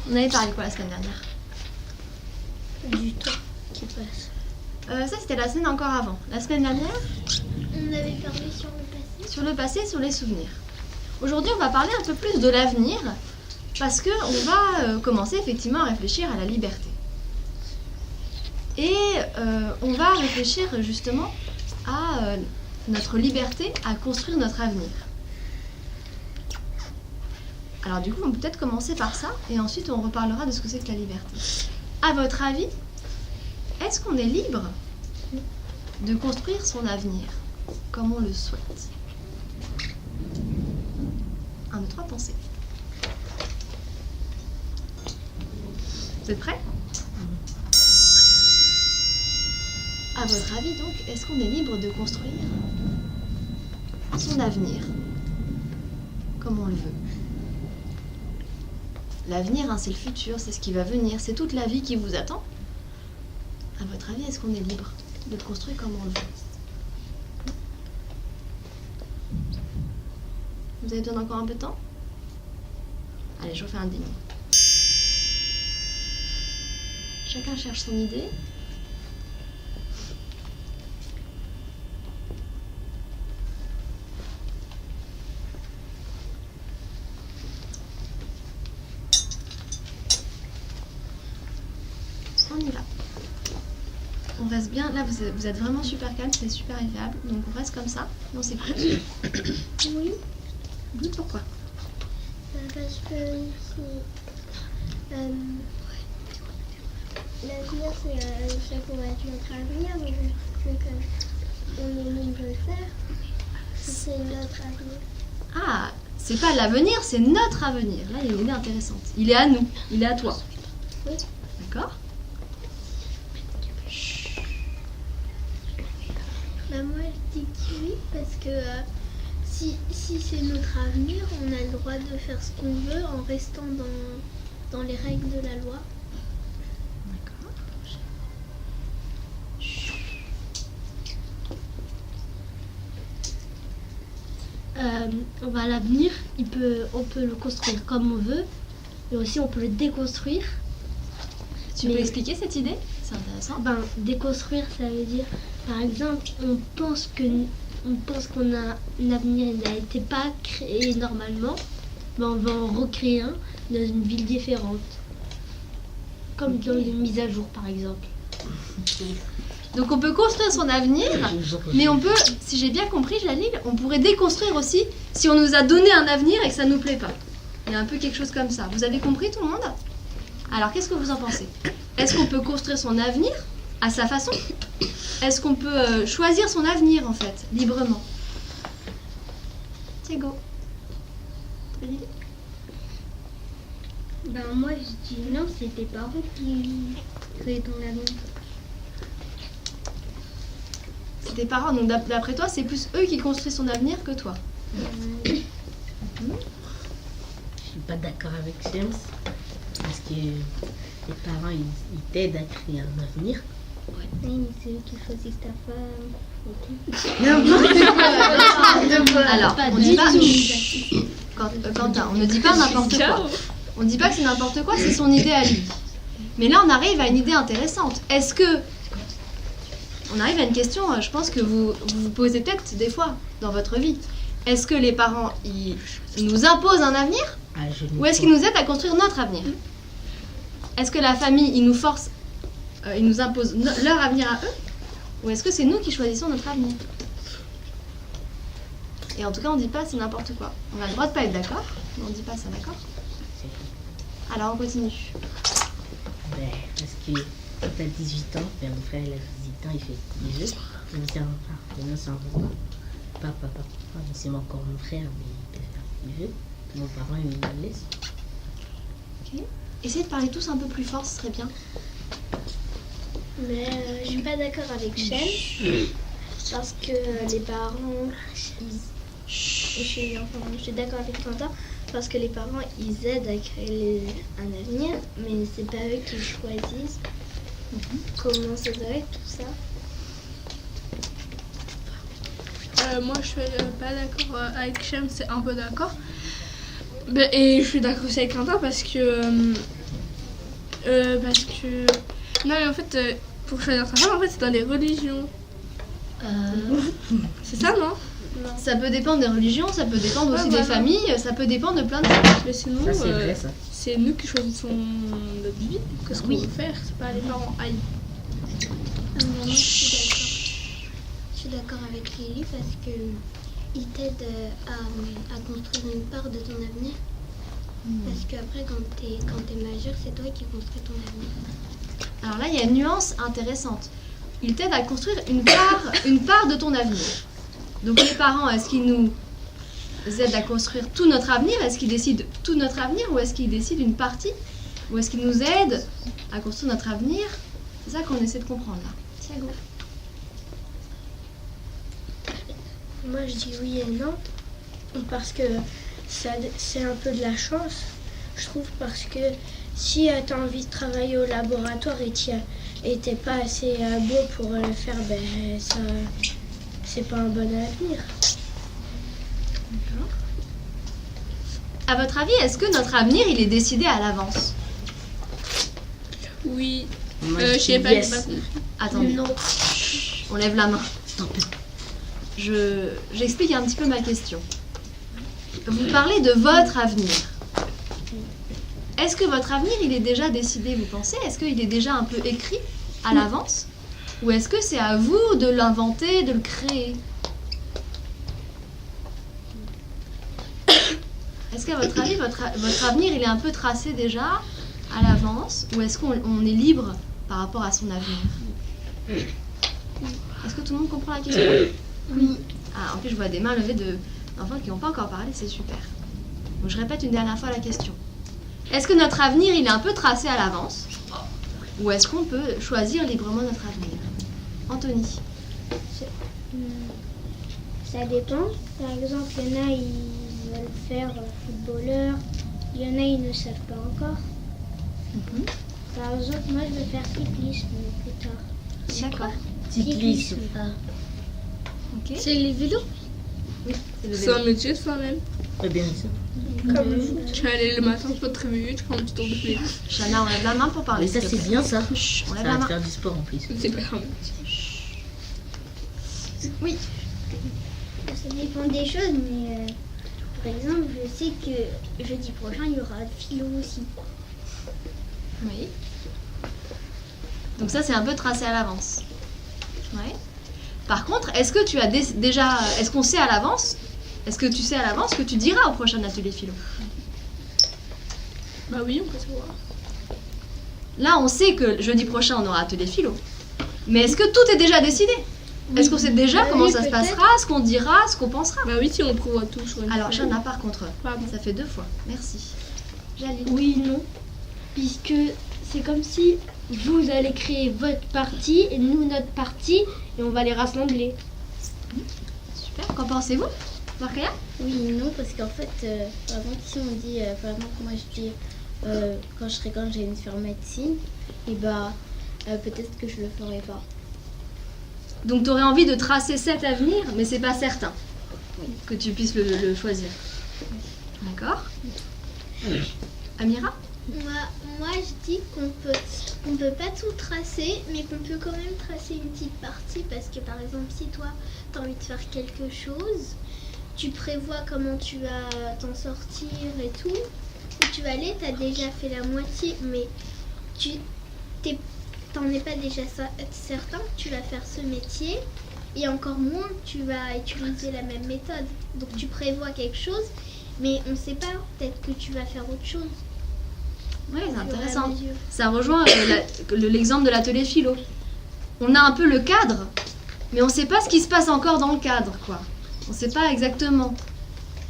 On avait parlé quoi la semaine dernière? Du temps qui passe. Ça, c'était la semaine encore avant. La semaine dernière, On avait parlé sur le passé. sur le passé, sur les souvenirs. Aujourd'hui, on va parler un peu plus de l'avenir, parce qu'on va commencer effectivement à réfléchir à la liberté. Et on va réfléchir justement à notre liberté à construire notre avenir. Alors du coup, on peut peut-être commencer par ça, et ensuite on reparlera de ce que c'est que la liberté. À votre avis, est-ce qu'on est libre de construire son avenir comme on le souhaite? 1, 2, 3, pensez. Vous êtes prêts? À votre avis donc, est-ce qu'on est libre de construire son avenir comme on le veut? L'avenir, hein, c'est le futur, c'est ce qui va venir, c'est toute la vie qui vous attend. À votre avis, est-ce qu'on est libre de construire comme on le veut? Vous avez besoin d'encore un peu de temps? Allez, je refais un ding. Chacun cherche son idée. On y va. On reste bien. Là, vous êtes vraiment super calme, c'est super agréable. Donc, on reste comme ça. Et on s'écoute. Oui. Oui, pourquoi? Parce que l'avenir, c'est ça qu'on va être notre avenir. Donc, vu qu'on est libre de le faire, c'est notre avenir. Ah, c'est pas l'avenir, c'est notre avenir. Là, il y a une idée intéressante. Il est à nous, il est à toi. Oui. D'accord? Moi, je dis que oui, parce que si c'est notre avenir, on a le droit de faire ce qu'on veut en restant dans les règles de la loi. D'accord. L'avenir, on peut le construire comme on veut, mais aussi on peut le déconstruire. Tu peux expliquer cette idée? C'est intéressant. Déconstruire, ça veut dire, par exemple, on pense qu'on a un avenir qui n'a été pas créé normalement, on va en recréer un dans une ville différente. Comme dans une mise à jour, par exemple. Donc on peut construire son avenir, mais on peut, si j'ai bien compris, Jalil, on pourrait déconstruire aussi si on nous a donné un avenir et que ça ne nous plaît pas. Il y a un peu quelque chose comme ça. Vous avez compris tout le monde? Alors qu'est-ce que vous en pensez? Est-ce qu'on peut construire son avenir à sa façon? Est-ce qu'on peut choisir son avenir en fait, librement? C'est go. T'as une idée? Moi, je dis non, c'est tes parents qui créent ton avenir. C'est tes parents, donc d'après toi, c'est plus eux qui construisent son avenir que toi. Je suis pas d'accord avec James parce que les parents ils t'aident à créer un avenir. Oui, mais c'est eux qui choisissent ta femme. Alors, on dit pas. Quentin, on ne dit pas n'importe quoi. On ne dit pas que c'est n'importe quoi, c'est son idée à lui. Mais là, on arrive à une idée intéressante. Est-ce que on arrive à une question, je pense que vous vous posez peut-être des fois dans votre vie. Est-ce que les parents, ils nous imposent un avenir ou est-ce qu'ils nous aident à construire notre avenir? Est-ce que la famille, ils nous forcent, ils nous imposent leur avenir à eux ou est-ce que c'est nous qui choisissons notre avenir? Et en tout cas, on ne dit pas c'est n'importe quoi. On a le droit de ne pas être d'accord, mais on ne dit pas ça, d'accord? Alors, on continue. Parce que quand t'as 18 ans, mon frère il a 18 ans, il fait des jeux. Je me dis, maintenant c'est un peu papa, c'est encore mon frère, mais il peut faire des jeux. Mon parent, il me laisse. Ok. Essayez de parler tous un peu plus fort, ce serait bien. Mais je suis pas d'accord avec Shem, parce que les parents, je suis d'accord avec Quentin, parce que les parents, ils aident à créer un avenir, mais c'est pas eux qui choisissent comment ça doit être, tout ça. Moi, je suis pas d'accord avec Shem, c'est un peu d'accord. Et je suis d'accord aussi avec Quentin parce que non mais en fait pour choisir sa femme en fait c'est dans les religions. C'est ça non? Ça peut dépendre des religions, ça peut dépendre aussi des familles, ça peut dépendre de plein de choses. Mais sinon Ça, c'est vrai, ça. c'est nous qui choisissons notre vie, qu'est-ce qu'on veut faire, c'est pas les parents. Aïe. Moi, je suis d'accord avec Lily parce que il t'aide à construire une part de ton avenir. Parce qu'après, quand t'es majeur, c'est toi qui construis ton avenir. Alors là, il y a une nuance intéressante. Il t'aide à construire une part de ton avenir. Donc les parents, est-ce qu'ils nous aident à construire tout notre avenir? Est-ce qu'ils décident tout notre avenir ou est-ce qu'ils décident une partie? Ou est-ce qu'ils nous aident à construire notre avenir? C'est ça qu'on essaie de comprendre là. Thiago. Moi je dis oui et non, parce que c'est un peu de la chance, je trouve, parce que si tu as envie de travailler au laboratoire et t'es pas assez beau pour le faire, ça c'est pas un bon avenir. À votre avis, est-ce que notre avenir il est décidé à l'avance? Oui. Moi, Je sais pas, yes. j'ai pas compris. Attendez. Non. On lève la main. Stop. J'explique un petit peu ma question. Vous parlez de votre avenir. Est-ce que votre avenir, il est déjà décidé, vous pensez? Est-ce qu'il est déjà un peu écrit à l'avance? Ou est-ce que c'est à vous de l'inventer, de le créer? Est-ce qu'à votre avis, votre avenir, il est un peu tracé déjà à l'avance? Ou est-ce qu'on est libre par rapport à son avenir? Est-ce que tout le monde comprend la question? Oui. Ah, en plus, je vois des mains levées d'enfants qui n'ont pas encore parlé, c'est super. Donc, je répète une dernière fois la question. Est-ce que notre avenir, il est un peu tracé à l'avance? Ou est-ce qu'on peut choisir librement notre avenir? Anthony. Ça dépend. Par exemple, il y en a, ils veulent faire footballeur. Il y en a, ils ne savent pas encore. Par exemple, moi, je veux faire cyclisme plus tard. D'accord. Cyclisme. Ok. C'est les vélos. Oui, c'est le C'est vélo. un métier ça même. Très bien ça. Comme le foot. Tu vas aller le matin, tu peux te réveiller, tu prends un petit tour de vélo. Chana, on lève la main pour parler. Mais ça, s'il te c'est plaît. bien ça. Chut, on Ça lève la va te main. faire du sport en plus. C'est pas grave. Oui. Ça dépend des choses, mais par exemple, je sais que jeudi prochain, il y aura de philo aussi. Oui. Donc ça, c'est un peu tracé à l'avance. Ouais. Par contre, est-ce que tu as déjà... Est-ce qu'on sait à l'avance? Est-ce que tu sais à l'avance ce que tu diras au prochain atelier philo? Bah oui, on peut savoir. Là, on sait que jeudi prochain, on aura atelier philo. Mais est-ce que tout est déjà décidé? Est-ce qu'on sait déjà comment ça se passera, ce qu'on dira, ce qu'on pensera? Bah oui, si on prévoit tout sur une Alors, feuille. Chana, par contre, Pardon. ça fait 2 fois. Merci. Jaline. Oui, non. Puisque c'est comme si vous allez créer votre parti et nous notre parti et on va les rassembler. Super. Qu'en pensez-vous, Markaya? Oui, non, parce qu'en fait, par exemple, si on dit, par exemple, moi je dis, quand j'ai envie de faire médecine, et bah, peut-être que je le ferai pas. Donc, tu aurais envie de tracer cet avenir, mais c'est pas certain que tu puisses le choisir. D'accord. Amira? Moi, je dis qu'on peut pas tout tracer, mais qu'on peut quand même tracer une petite partie, parce que par exemple, si toi, tu as envie de faire quelque chose, tu prévois comment tu vas t'en sortir et tout, où tu vas aller, tu as déjà fait la moitié, mais t'en es pas déjà certain que tu vas faire ce métier, et encore moins que tu vas utiliser la même méthode. Donc tu prévois quelque chose, mais on sait pas, peut-être que tu vas faire autre chose. Oui, c'est au fur et à intéressant. mesure. Ça rejoint l'exemple de l'atelier philo. On a un peu le cadre, mais on ne sait pas ce qui se passe encore dans le cadre, quoi. On ne sait pas exactement.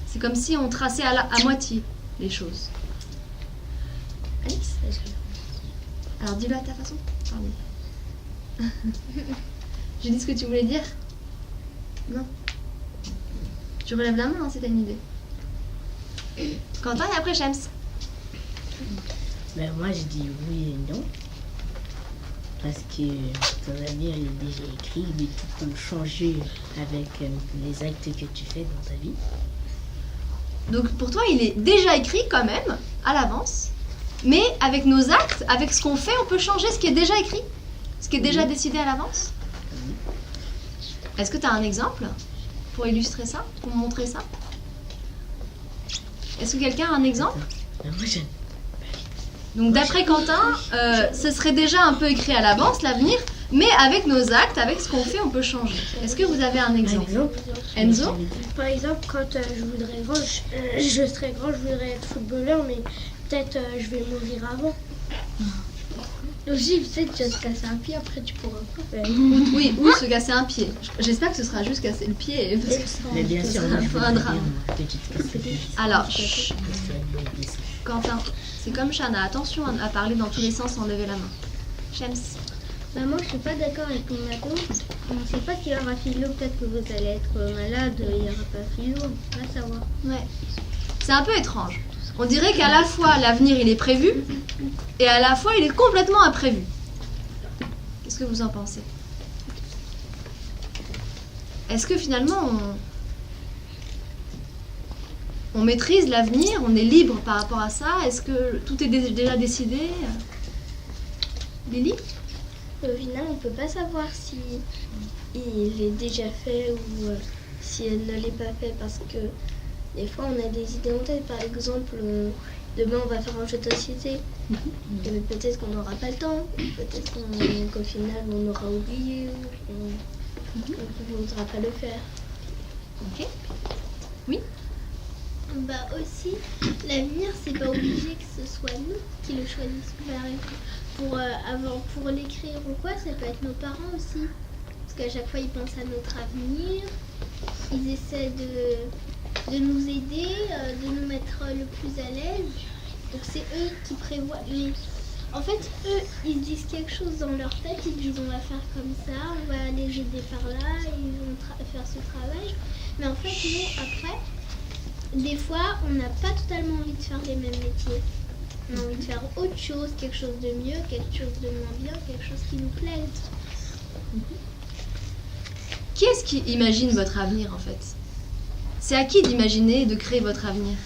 C'est comme si on traçait à moitié les choses. Alice? Alors dis-le à ta façon. Pardon. J'ai dit ce que tu voulais dire? Non. Tu relèves la main hein, si t'as une idée. Quentin et après Shems. Ben, moi, je dis oui et non. Parce que ton avenir il est déjà écrit, mais tu peux le changer avec les actes que tu fais dans ta vie. Donc pour toi, il est déjà écrit quand même, à l'avance. Mais avec nos actes, avec ce qu'on fait, on peut changer ce qui est déjà écrit, ce qui est déjà décidé à l'avance. Est-ce que tu as un exemple pour illustrer ça, pour montrer ça? Est-ce que quelqu'un a un exemple? Donc d'après Quentin, ce serait déjà un peu écrit à l'avance, l'avenir, mais avec nos actes, avec ce qu'on fait, on peut changer. Est-ce que vous avez un exemple? Enzo? Par exemple, quand je serai grand, je voudrais être footballeur, mais peut-être je vais mourir avant. Aussi, peut-être tu vas te casser un pied, après tu pourras pas. Oui, ou se casser un pied. J'espère que ce sera juste casser le pied, parce que Mais bien sûr, c'est un drame. petite Alors, Quentin, c'est comme Shana, attention à parler dans tous les sens sans lever la main. Shems. Bah moi je suis pas d'accord avec mon ado. On ne sait pas qu'il y aura philo, peut-être que vous allez être malade, il n'y aura pas philo, on va savoir. Ouais. C'est un peu étrange. On dirait qu'à la fois l'avenir il est prévu et à la fois il est complètement imprévu. Qu'est-ce que vous en pensez? Est-ce que finalement on maîtrise l'avenir, on est libre par rapport à ça? Est-ce que tout est déjà décidé? Lily? Au final, on ne peut pas savoir si il est déjà fait ou si elle ne l'est pas fait parce que des fois on a des idées en tête. Par exemple, demain on va faire un jeu de société. Et peut-être qu'on n'aura pas le temps, peut-être qu'au final on aura oublié ou qu'on ne voudra pas le faire. Ok. Oui? Bah aussi, l'avenir c'est pas obligé que ce soit nous qui le choisissons. Pour l'écrire ou quoi, ça peut être nos parents aussi. Parce qu'à chaque fois ils pensent à notre avenir, ils essaient de nous aider, de nous mettre le plus à l'aise. Donc c'est eux qui prévoient. En fait, eux, ils disent quelque chose dans leur tête, ils disent on va faire comme ça, on va aller aider par là, ils vont faire ce travail. Mais en fait, nous, après, des fois, on n'a pas totalement envie de faire les mêmes métiers. On a envie de faire autre chose, quelque chose de mieux, quelque chose de moins bien, quelque chose qui nous plaise. Qui est-ce qui imagine votre avenir en fait? C'est à qui d'imaginer et de créer votre avenir?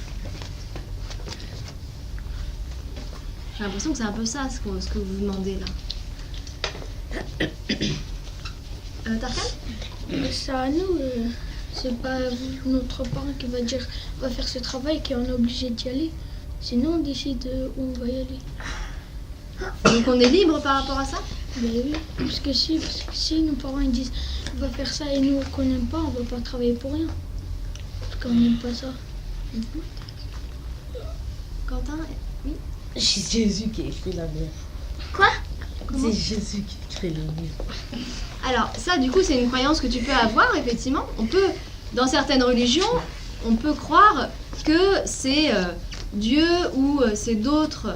J'ai l'impression que c'est un peu ça ce que vous demandez là. Tarkan? C'est à nous, c'est pas notre parent qui va dire on va faire ce travail qu'on est obligé d'y aller. C'est nous on décide où on va y aller. Donc on est libre par rapport à ça? Ben oui, parce que si nos parents ils disent on va faire ça et nous qu'on n'aime pas, on va pas travailler pour rien. Parce qu'on n'aime pas ça. Quentin? Oui? C'est Jésus qui a écrit l'avenir. Quoi? C'est Jésus qui a écrit l'avenir. Alors ça du coup c'est une croyance que tu peux avoir effectivement. On peut, dans certaines religions, on peut croire que c'est Dieu ou c'est d'autres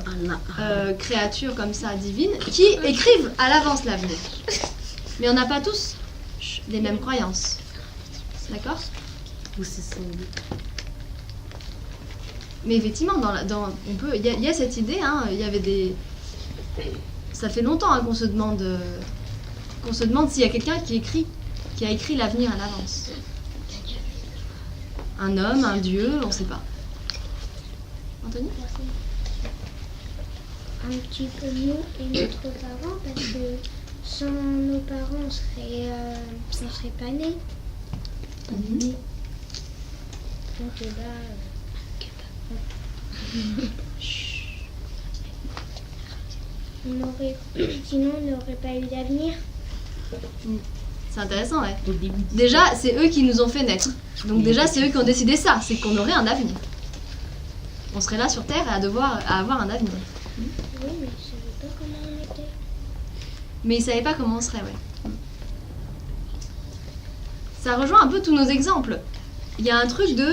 créatures comme ça divines qui écrivent à l'avance l'avenir. Mais on n'a pas tous les mêmes croyances. D'accord? Ou c'est son but. Mais effectivement, il y a cette idée, hein, il y avait des... Ça fait longtemps hein, qu'on se demande s'il y a quelqu'un qui a écrit l'avenir à l'avance. Un homme, un dieu, on ne sait pas. Anthony? Un petit peu nous et notre parents, parce que sans nos parents, on serait pas nés. Donc là... Sinon, on n'aurait pas eu d'avenir. C'est intéressant, ouais. Au début. Déjà, c'est eux qui nous ont fait naître. Donc déjà, c'est eux qui ont décidé ça, c'est qu'on aurait un avenir. On serait là sur Terre à avoir un avenir. Oui, mais je ne savais pas comment on était. Mais ils ne savaient pas comment on serait, ouais. Ça rejoint un peu tous nos exemples. Il y a un truc de...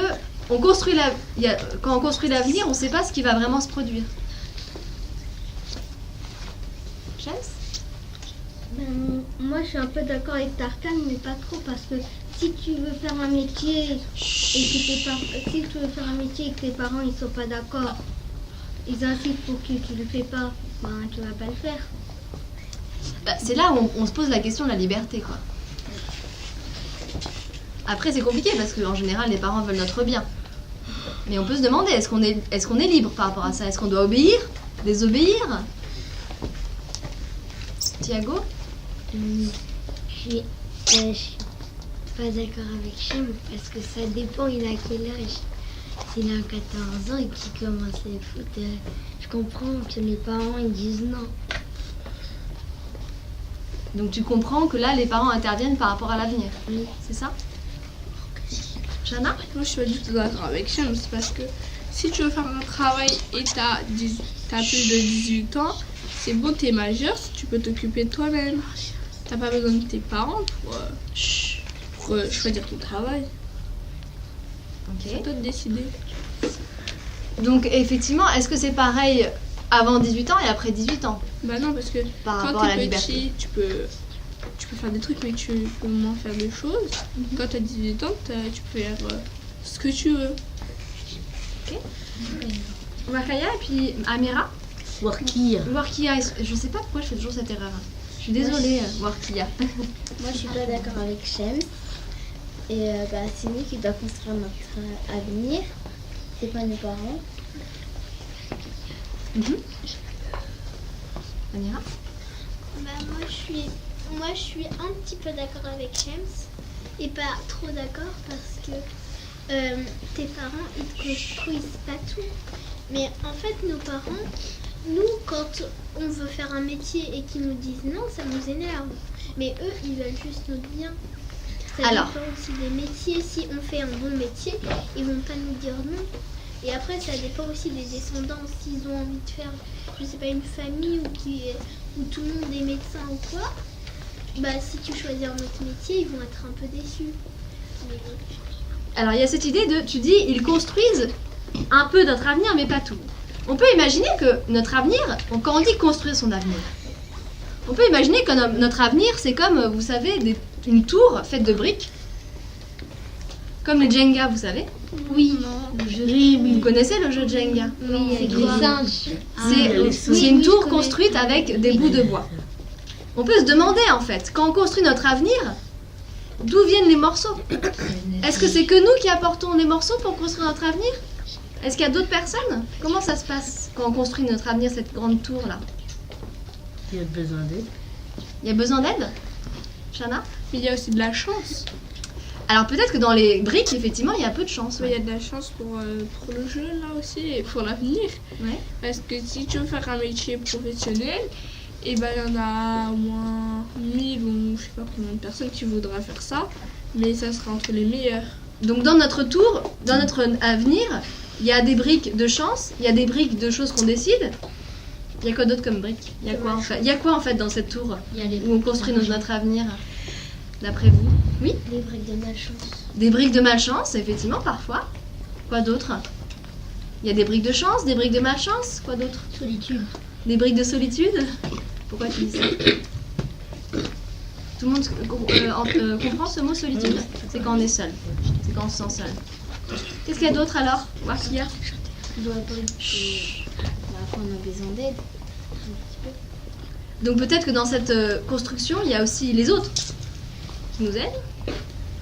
quand on construit l'avenir, on ne sait pas ce qui va vraiment se produire. Chess? Moi, je suis un peu d'accord avec Tarkan, mais pas trop, parce que si tu veux faire un métier et que tes parents ils sont pas d'accord, ils insistent pour que tu le fais pas, ben tu vas pas le faire. Bah, c'est là où on se pose la question de la liberté, quoi. Après, c'est compliqué parce qu'en général, les parents veulent notre bien. Mais on peut se demander, est-ce qu'on est libre par rapport à ça? Est-ce qu'on doit obéir? Désobéir? Thiago? Je suis pas d'accord avec Chem parce que ça dépend, il a quel âge. S'il a 14 ans et qu'il commence le foot, je comprends que les parents ils disent non. Donc tu comprends que là, les parents interviennent par rapport à l'avenir. Oui. C'est ça? Jana? Moi, je suis pas du tout d'accord avec Chem, c'est parce que si tu veux faire un travail et t'as plus de 18 ans, c'est bon, t'es majeur, tu peux t'occuper de toi-même. T'as pas besoin de tes parents pour choisir ton travail. C'est à Ok. toi de décider. Donc effectivement, est-ce que c'est pareil avant 18 ans et après 18 ans Bah non, parce que par rapport quand à la t'es liberté? petit, tu peux faire des trucs, mais tu peux moins faire des choses. Quand t'as 18 ans, tu peux faire ce que tu veux. Makaya et puis Amira? Warkia. Warkia, je sais pas pourquoi je fais toujours cette erreur. Je suis désolée, Warkia. Moi, je suis pas d'accord avec Shem. Et c'est nous qui doit construire notre avenir. C'est pas nos parents. Amira? Moi, je suis un petit peu d'accord avec Shems et pas trop d'accord parce que tes parents, ils te construisent pas tout. Mais en fait, nos parents, nous, quand on veut faire un métier et qu'ils nous disent non, ça nous énerve. Mais eux, ils veulent juste notre bien. Ça Alors. dépend aussi des métiers. Si on fait un bon métier, ils vont pas nous dire non. Et après, ça dépend aussi des descendants. S'ils ont envie de faire, je sais pas, une famille où tout le monde est médecin ou quoi, si tu choisis un autre métier, ils vont être un peu déçus. Mais Alors il y a cette idée de, tu dis, ils construisent un peu notre avenir, mais pas tout. On peut imaginer que notre avenir, quand on dit construire son avenir, on peut imaginer que notre avenir, c'est comme, vous savez, une tour faite de briques. Comme les Jenga, vous savez. Oui, Vous connaissez le jeu de Jenga? oui, avec les singes. C'est une tour construite avec des bouts de bois. On peut se demander en fait, quand on construit notre avenir, d'où viennent les morceaux? Est-ce que c'est que nous qui apportons les morceaux pour construire notre avenir? Est-ce qu'il y a d'autres personnes? Comment ça se passe quand on construit notre avenir, cette grande tour là? Il y a besoin d'aide. Il y a besoin d'aide? Shana? Mais il y a aussi de la chance. Alors peut-être que dans les briques, effectivement, il y a peu de chance. Il y Ouais. a de la chance pour le jeu là aussi et pour l'avenir. Ouais. Parce que si tu veux faire un métier professionnel, il y en a au moins 1000 ou je sais pas combien de personnes qui voudraient faire ça, mais ça sera entre les meilleurs. Donc dans notre tour, dans notre avenir, il y a des briques de chance, il y a des briques de choses qu'on décide. Il y a quoi d'autre comme briques? Il y a quoi en fait? Il y a quoi en fait dans cette tour Il y a les où on construit notre avenir, d'après vous? Oui? Les briques de malchance. Des briques de malchance, effectivement, parfois. Quoi d'autre? Il y a des briques de chance, des briques de malchance. Quoi d'autre? solitude. Des briques de solitude? Pourquoi tu dis ça? Tout le monde comprend ce mot solitude? C'est quand on est seul. C'est quand on se sent seul. Qu'est-ce qu'il y a d'autre alors? Warkia? On doit pas on a besoin d'aide. Donc peut-être que dans cette construction, il y a aussi les autres qui nous aident.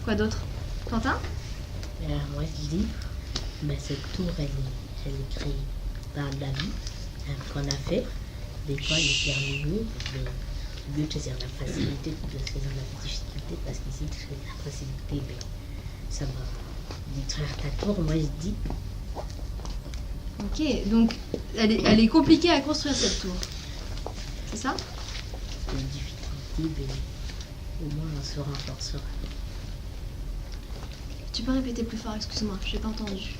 Quoi d'autre? Quentin? Moi je dis, cette tour elle est créée par la vie qu'on a fait. Des fois elle est terminée, mais au lieu de choisir la facilité, tu dois choisir la difficulté parce qu'ici tu choisis la facilité, ça va détruire ta tour. Moi je dis. Ok, donc elle est compliquée à construire cette tour. C'est ça? Les difficultés, au moins on se renforcera. Tu peux répéter plus fort, excuse-moi, je n'ai pas entendu.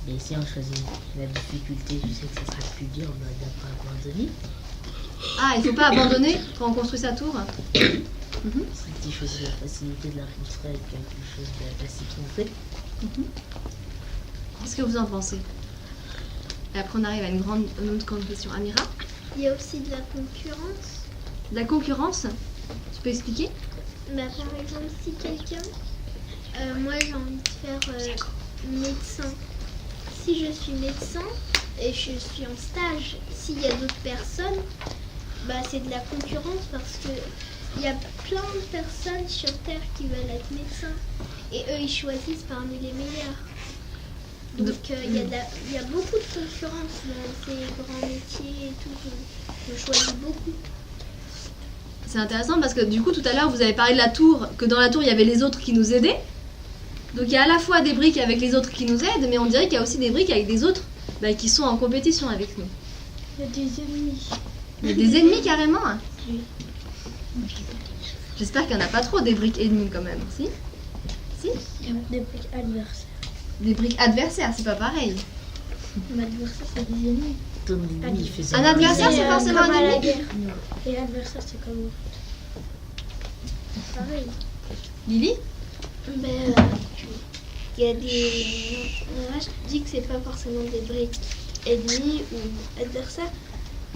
Mais si on choisit la difficulté, je sais que ça sera plus dur, on ne doit pas abandonner. Ah, il ne faut pas abandonner quand on construit sa tour? Si tu choisis la facilité de la construire avec quelque chose de facile qu'on fait, Qu'est-ce que vous en pensez? Et après on arrive à une autre grande question. Amira? il y a aussi de la concurrence. La concurrence? Tu peux expliquer? Par exemple, si quelqu'un, moi j'ai envie de faire médecin. Si je suis médecin et je suis en stage, s'il y a d'autres personnes, c'est de la concurrence parce que il y a plein de personnes sur Terre qui veulent être médecins et eux ils choisissent parmi les meilleurs. Donc il y a beaucoup de concurrence dans ces grands métiers et tout. Je choisis beaucoup. C'est intéressant parce que du coup tout à l'heure vous avez parlé de la tour, que dans la tour il y avait les autres qui nous aidaient. Donc il y a à la fois des briques avec les autres qui nous aident, mais on dirait qu'il y a aussi des briques avec des autres qui sont en compétition avec nous. Il y a des ennemis. Il y a des ennemis carrément hein. Oui. J'espère qu'il n'y en a pas trop des briques ennemies quand même, si? Si? Des briques adversaires. Des briques adversaires, c'est pas pareil. L'adversaire, c'est des ennemis. Ton ennemi, il faisait Un adversaire, c'est forcément comme un à la ennemi. guerre. Et l'adversaire, c'est comme au foot. Pareil. Lily? Mais il y a des. Moi, je dis que c'est pas forcément des briques ennemis ou adversaires,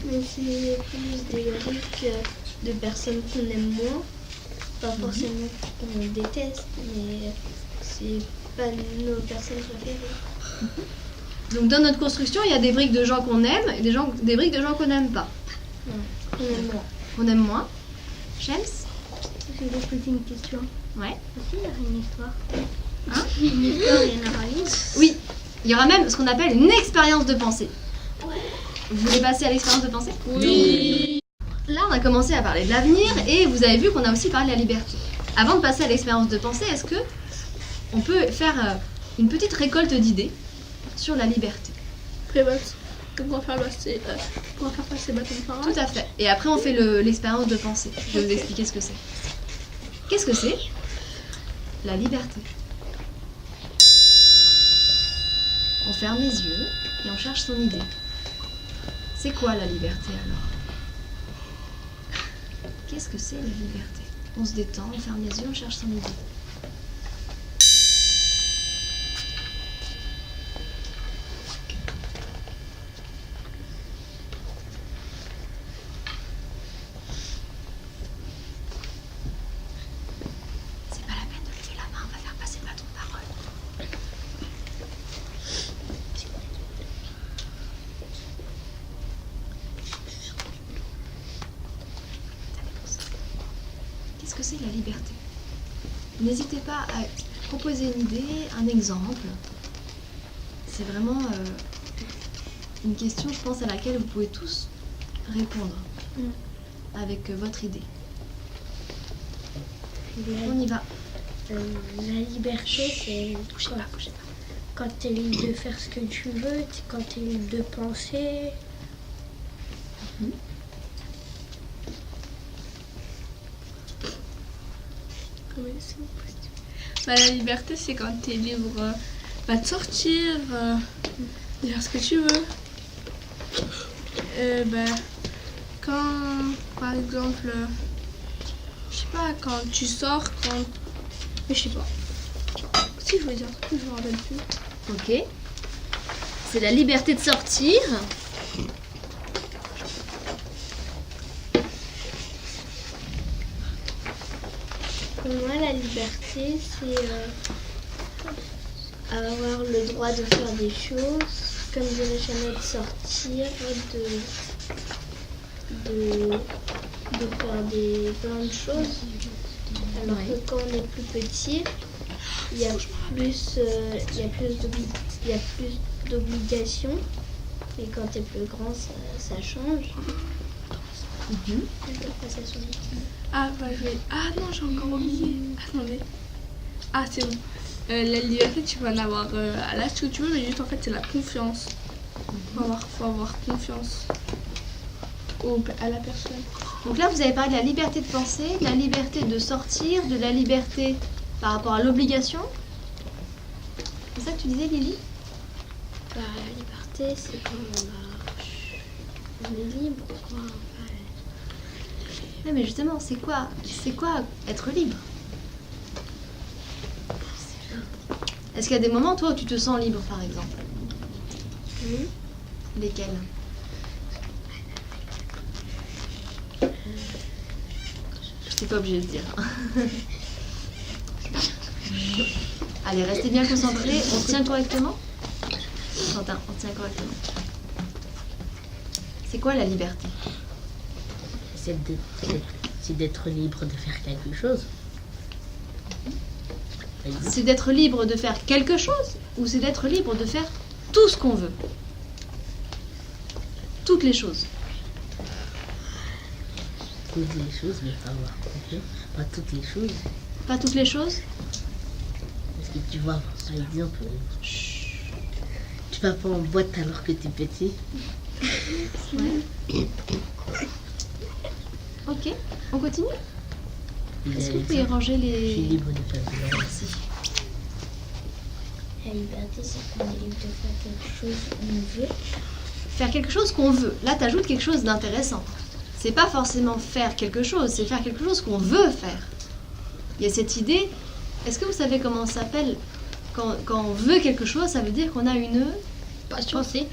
mais c'est plus des briques de personnes qu'on aime moins. Pas forcément qu'on déteste, mais c'est pas nos personnes préférées. Donc dans notre construction, il y a des briques de gens qu'on aime et des briques de gens qu'on n'aime pas. On aime moins. On aime moins. James? Je vais poser une question. Ouais. Est-ce qu'il y aura une histoire Hein? Une histoire, il y en aura une. Oui. Il y aura même ce qu'on appelle une expérience de pensée. Vous voulez passer à l'expérience de pensée? Oui. Là, on a commencé à parler de l'avenir et vous avez vu qu'on a aussi parlé de la liberté. Avant de passer à l'expérience de pensée, est-ce que on peut faire une petite récolte d'idées sur la liberté? Donc on va faire passer bâton de parole. Tout à fait. Et après, on fait l'expérience de pensée. Je vais vous expliquer ce que c'est. Qu'est-ce que c'est? La liberté. On ferme les yeux et on cherche son idée. C'est quoi la liberté alors? Qu'est-ce que c'est la liberté? On se détend, on ferme les yeux, on cherche son idée. C'est pas la peine de lever la main, on va faire passer le bâton de parole. Qu'est-ce que c'est la liberté? N'hésitez pas à proposer une idée, un exemple. C'est vraiment une question, je pense, à laquelle vous pouvez tous répondre avec votre idée. On y va. La liberté, c'est quand tu es libre de faire ce que tu veux, quand tu es libre de penser. La liberté, c'est quand tu es libre de sortir, de faire ce que tu veux. Quand, par exemple, je sais pas, quand tu sors, mais je sais pas. Si je veux dire un truc, je me rappelle plus. Ok. C'est la liberté de sortir. Pour moi, la liberté, c'est avoir le droit de faire des choses, comme dirait Chanel, de sortir, de faire plein de choses. Alors que quand on est plus petit, il y a plus d'obligations. Et quand tu es plus grand, ça change. Je vais passer sur le Ah non, j'ai encore oublié. Attendez. Ah, c'est bon. La liberté, tu peux en avoir à l'âge que tu veux, mais juste en fait, c'est la confiance. Faut avoir confiance à la personne. Donc là, vous avez parlé de la liberté de penser, de la liberté de sortir, de la liberté par rapport à l'obligation. C'est ça que tu disais, Lily? La liberté, c'est quand on est libre, quoi. Oui, mais justement, c'est quoi être libre? Est-ce qu'il y a des moments, toi, où tu te sens libre, par exemple? Oui. Lesquels? Je suis pas obligée de dire. Allez, restez bien concentrés. On tient correctement? Quentin, on tient correctement. C'est quoi la liberté? C'est d'être libre de faire quelque chose. C'est d'être libre de faire quelque chose ou c'est d'être libre de faire tout ce qu'on veut? Toutes les choses. Toutes les choses, mais pas avoir confiance. Pas toutes les choses. Pas toutes les choses? Parce que tu vois, par exemple, tu vas pas en boîte alors que tu es petit. Ouais. Ok, on continue? Est-ce que vous pouvez ranger Je suis les... libre de faire ce genre. Merci. La liberté, c'est qu'on est libre de faire quelque chose qu'on veut. Faire quelque chose qu'on veut. Là, tu ajoutes quelque chose d'intéressant. C'est pas forcément faire quelque chose, c'est faire quelque chose qu'on veut faire. Il y a cette idée. Est-ce que vous savez comment ça s'appelle quand on veut quelque chose, ça veut dire qu'on a une Pensée.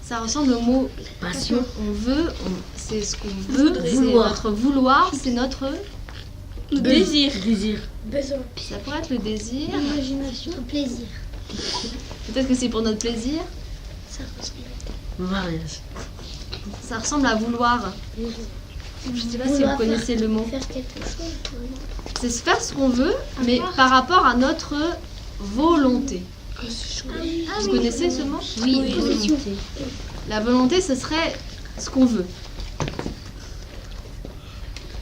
Ça ressemble au mot Passion. On veut, c'est ce qu'on veut, c'est Vouloir. notre vouloir, c'est notre... Désir. Désir. Besoin. Ça pourrait être le désir. Imagination. Plaisir. Peut-être que c'est pour notre plaisir. Ça ressemble. Mariage. Ça ressemble à vouloir. Je sais pas si vous Vouloir connaissez le mot. Faire quelque chose. Vraiment. C'est faire ce qu'on veut, mais par rapport à notre volonté. Vous connaissez ce mot? Oui, Possession. La volonté, ce serait ce qu'on veut.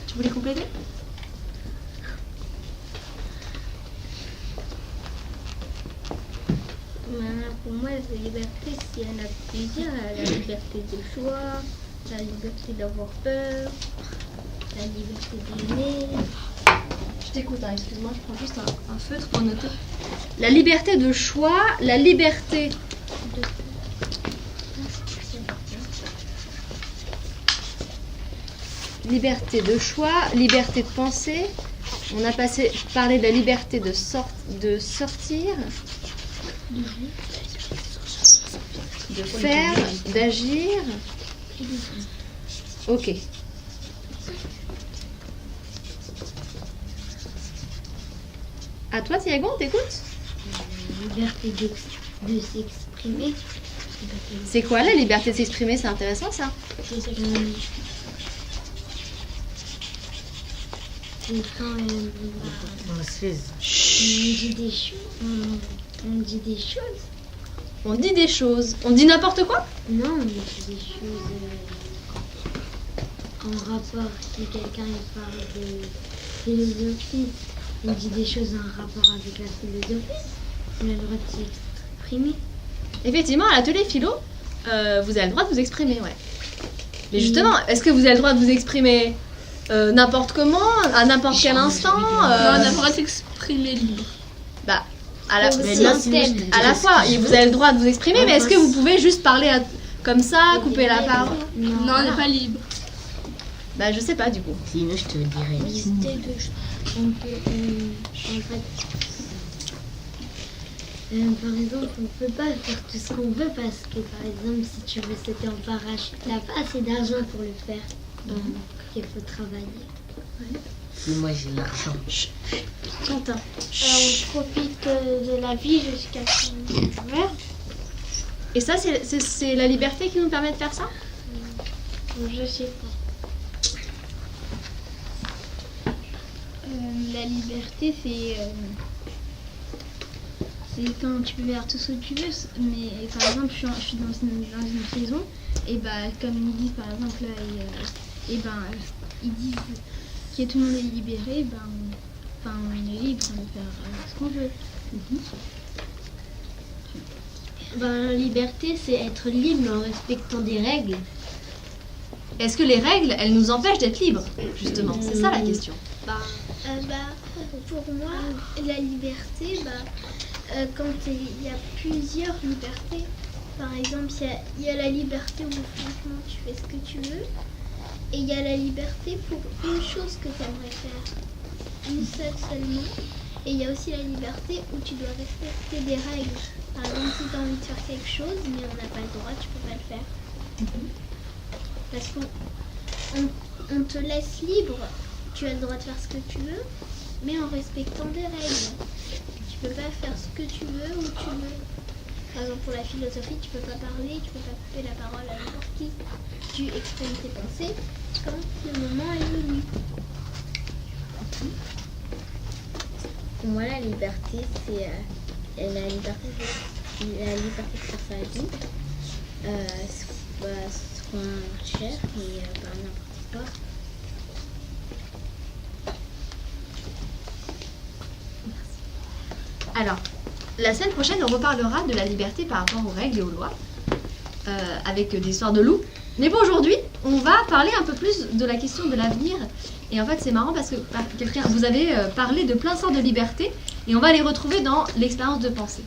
Tu voulais compléter? Pour moi, la liberté, s'il y en a plusieurs, la liberté de choix, la liberté d'avoir peur, la liberté d'aimer. Je t'écoute, excuse-moi, je prends juste un feutre pour noter. La liberté de choix, la liberté... Liberté de choix, liberté de penser. On a parlé de la liberté de sortir, de faire, d'agir. Ok. À toi, Thiago, on t'écoute? Liberté de s'exprimer. C'est quoi la liberté de s'exprimer? C'est intéressant ça. C'est quand On se fait. on dit des choses. On dit des choses. On dit des choses. On dit n'importe quoi? Non, on dit des choses en rapport. Si quelqu'un il parle de philosophie, on dit des choses en rapport avec la philosophie. On a le droit de s'exprimer. Effectivement, à l'atelier philo, vous avez le droit de vous exprimer, ouais. Mais justement, est-ce que vous avez le droit de vous exprimer n'importe comment, à n'importe quel instant Non, on a le droit de s'exprimer libre. Bah, à la, Mais si, là, sinon, je te à la dirais fois, ce que vous avez le droit de vous exprimer, mais est-ce que vous pouvez juste parler comme ça, couper la parole? Non, on n'est pas libre. Bah, je sais pas du coup. Sinon, je te dirais. Liberté de choix. On peut, en fait, par exemple, on peut pas faire tout ce qu'on veut parce que, par exemple, si tu veux sauter en parachute, t'as pas assez d'argent pour le faire. Donc, il faut travailler. Si moi j'ai l'argent. Quentin. On profite de la vie jusqu'à ce qu'on meurt. Et ça, c'est la liberté qui nous permet de faire ça? Je sais pas. La liberté, c'est quand tu peux faire tout ce que tu veux. Mais par exemple, je suis dans une prison. Et bah, comme ils disent par exemple là, ils disent que tout le monde est libéré. On est libre de faire ce qu'on veut. La liberté, c'est être libre en respectant des règles. Est-ce que les règles, elles nous empêchent d'être libres, justement? C'est ça la question. Pour moi, la liberté, quand il y a plusieurs libertés, par exemple, il y a la liberté où franchement tu fais ce que tu veux, et il y a la liberté pour une chose que tu aimerais faire, une seule seulement, et il y a aussi la liberté où tu dois respecter des règles. Par exemple, si tu as envie de faire quelque chose, mais on n'a pas le droit, tu peux pas le faire. Parce qu'on te laisse libre, tu as le droit de faire ce que tu veux, mais en respectant des règles. Tu peux pas faire ce que tu veux où tu veux. Par exemple, pour la philosophie, tu peux pas parler, tu peux pas couper la parole à n'importe qui. Tu exprimes tes pensées quand le moment est venu. Pour moi, la liberté, c'est la liberté de faire sa vie, ce qu'on cherche et n'importe quoi. Alors, la semaine prochaine, on reparlera de la liberté par rapport aux règles et aux lois, avec des histoires de loups. Mais pour aujourd'hui, on va parler un peu plus de la question de l'avenir. Et en fait, c'est marrant parce que vous avez parlé de plein de sortes de liberté, et on va les retrouver dans l'expérience de pensée.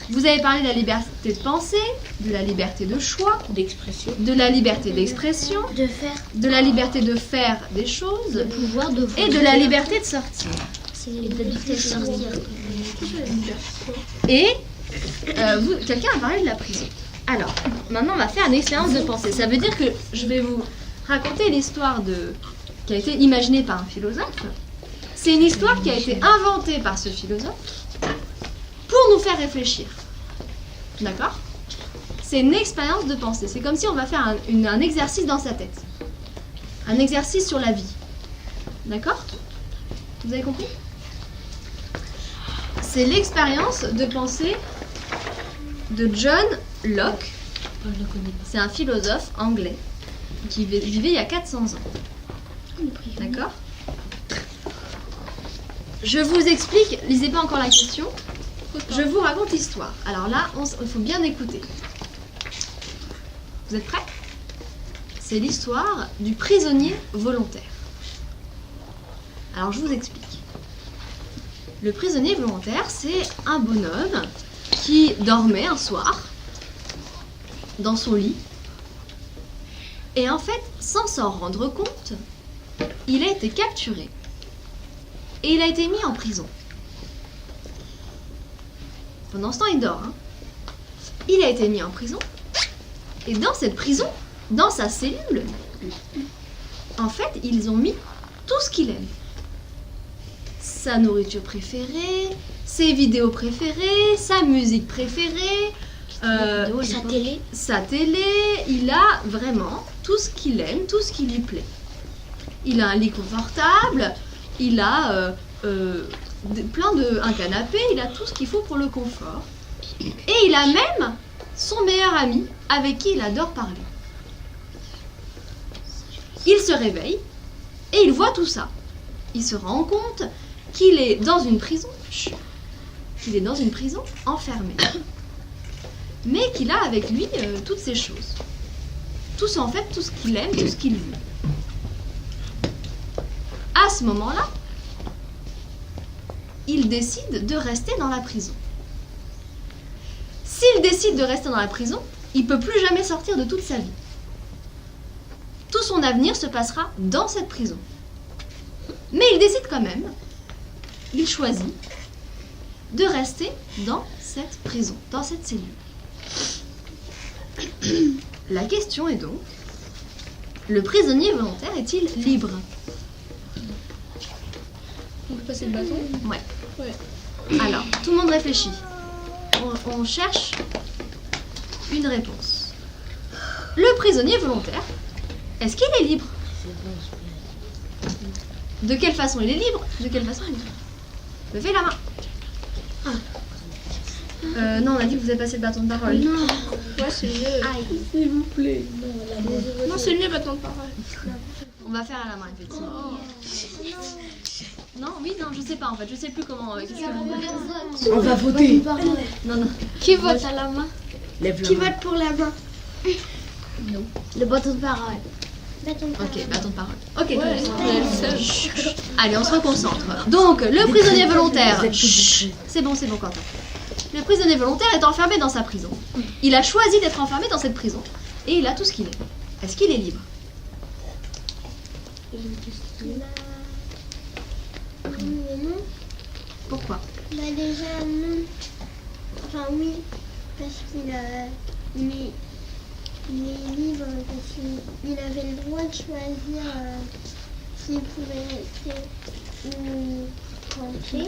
Vous avez parlé de la liberté de penser, de la liberté de choix, D'expression. de la liberté d'expression, De faire. de la liberté de faire des choses, Pouvoir de et de la liberté de sortir. C'est la liberté de sortir. Et quelqu'un a parlé de la prison. Alors, maintenant on va faire une expérience de pensée. Ça veut dire que je vais vous raconter l'histoire qui a été imaginée par un philosophe. C'est une histoire qui a été inventée par ce philosophe pour nous faire réfléchir. D'accord ? C'est une expérience de pensée. C'est comme si on va faire un exercice dans sa tête. Un exercice sur la vie. D'accord ? Vous avez compris ? C'est l'expérience de pensée de John Locke. C'est un philosophe anglais qui vivait il y a 400 ans. D'accord ? Je vous explique, lisez pas encore la question. Je vous raconte l'histoire. Alors là, il faut bien écouter. Vous êtes prêts ? C'est l'histoire du prisonnier volontaire. Alors je vous explique. Le prisonnier volontaire, c'est un bonhomme qui dormait un soir dans son lit. Et en fait, sans s'en rendre compte, il a été capturé. Et il a été mis en prison. Pendant ce temps, il dort. Il a été mis en prison. Et dans cette prison, dans sa cellule, en fait, ils ont mis tout ce qu'il aime. Sa nourriture préférée, ses vidéos préférées, sa musique préférée, sa télé. Il a vraiment tout ce qu'il aime, tout ce qui lui plaît. Il a un lit confortable, il a un canapé, il a tout ce qu'il faut pour le confort. Et il a même son meilleur ami avec qui il adore parler. Il se réveille et il voit tout ça. Il se rend compte qu'il est dans une prison, enfermé. Mais qu'il a avec lui toutes ces choses. Tout ce qu'il aime, tout ce qu'il veut. À ce moment-là, il décide de rester dans la prison. S'il décide de rester dans la prison, il ne peut plus jamais sortir de toute sa vie. Tout son avenir se passera dans cette prison. Mais il décide quand même, il choisit de rester dans cette prison, dans cette cellule. La question est donc, le prisonnier volontaire est-il libre ? On peut passer le bâton ? Ouais. Ouais. Alors, tout le monde réfléchit. On cherche une réponse. Le prisonnier volontaire, est-ce qu'il est libre ? De quelle façon il est libre ? De quelle façon il est libre ? Levez la main. Non, on a dit que vous avez passé le bâton de parole. Non. Ouais, c'est mieux. S'il vous plaît. Non, c'est mieux bâton de parole. On va faire à la main, effectivement. Non, oui, non, je sais pas en fait. Je sais plus comment. Qu'est-ce que vous voulez ? On va voter. Non, non. Qui vote à la main? Lève la Qui main. vote pour la main? Le bâton de parole. Ok, bâton de parole. Ok, Ouais, commence. c'est seul. Allez, on se reconcentre. Donc, le prisonnier volontaire. Vous êtes tous Chut, c'est bon, Quentin. Le prisonnier volontaire est enfermé dans sa prison. Il a choisi d'être enfermé dans cette prison. Et il a tout ce qu'il aime. Est-ce qu'il est libre ? Pourquoi ? Bah déjà non. Enfin oui, parce qu'il est libre, parce qu'il avait le droit de choisir s'il pouvait rester ou rentrer.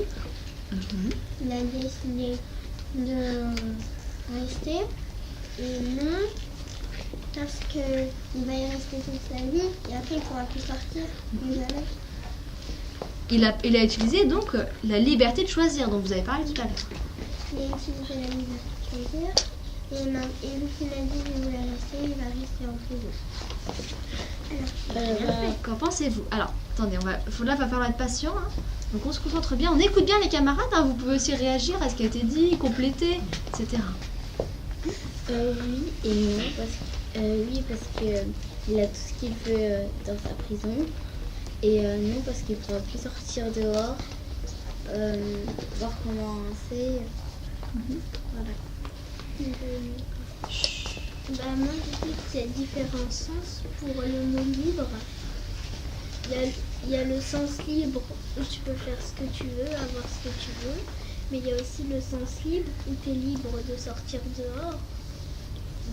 Il a décidé de rester et non parce qu'il va y rester toute sa vie et après il ne pourra plus sortir. Plus jamais. il a utilisé donc la liberté de choisir dont vous avez parlé tout à l'heure. Il a utilisé la liberté de choisir. Et vu qu'il a dit de vous la laisser, il va rester en prison. Qu'en pensez-vous? Alors, attendez, là, va falloir être patient. Hein. Donc, on se concentre bien, on écoute bien les camarades. Hein. Vous pouvez aussi réagir à ce qui a été dit, compléter, etc. Oui et non, parce que il a tout ce qu'il veut dans sa prison. Et non, parce qu'il ne pourra plus sortir dehors, voir comment c'est. Voilà. Moi, je dis qu'il y a différents sens pour le mot libre. Il y a le sens libre où tu peux faire ce que tu veux, avoir ce que tu veux. Mais il y a aussi le sens libre où tu es libre de sortir dehors.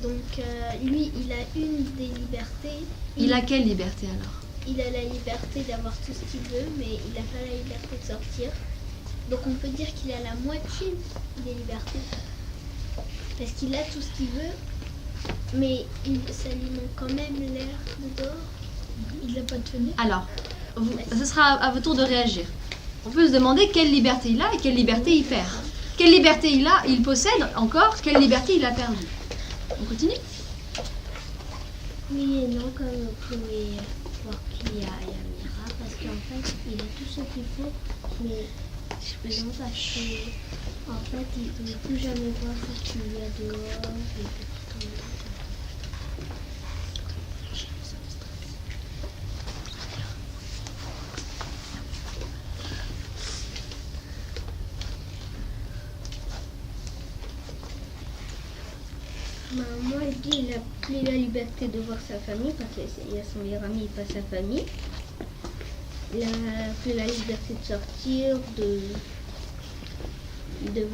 Donc lui, il a une des libertés. Il a quelle liberté alors? Il a la liberté d'avoir tout ce qu'il veut, mais il n'a pas la liberté de sortir. Donc on peut dire qu'il a la moitié des libertés. Parce qu'il a tout ce qu'il veut, mais ça lui manque quand même l'air de dehors. Il n'a pas de fenêtre. Alors, ce sera à votre tour de réagir. On peut se demander quelle liberté il a et quelle liberté il perd. Quelle liberté il possède encore, quelle liberté il a perdu. On continue? Oui et non, comme vous pouvez voir qu'il y a Yamira, parce qu'en fait, il a tout ce qu'il faut, mais non, parce qu'en fait, il ne peut plus jamais voir ce qu'il y a dehors. Moi, je dis qu'il n'a plus la liberté de voir sa famille parce qu'il y a son meilleur ami et pas sa famille. Il n'a plus la liberté de sortir, de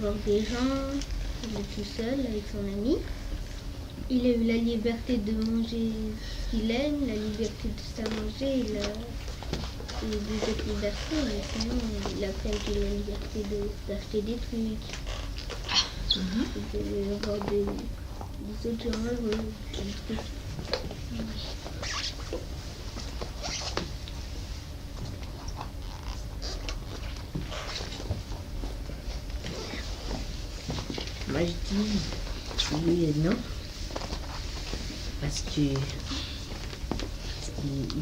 voir des gens, d'être tout seul avec son ami. Il a eu la liberté de manger ce qu'il aime, la liberté de se manger et des autres libertés. Mais sinon, il a perdu la liberté d'acheter des trucs, de voir des autres gens, des trucs. Moi je dis oui et non. Parce que il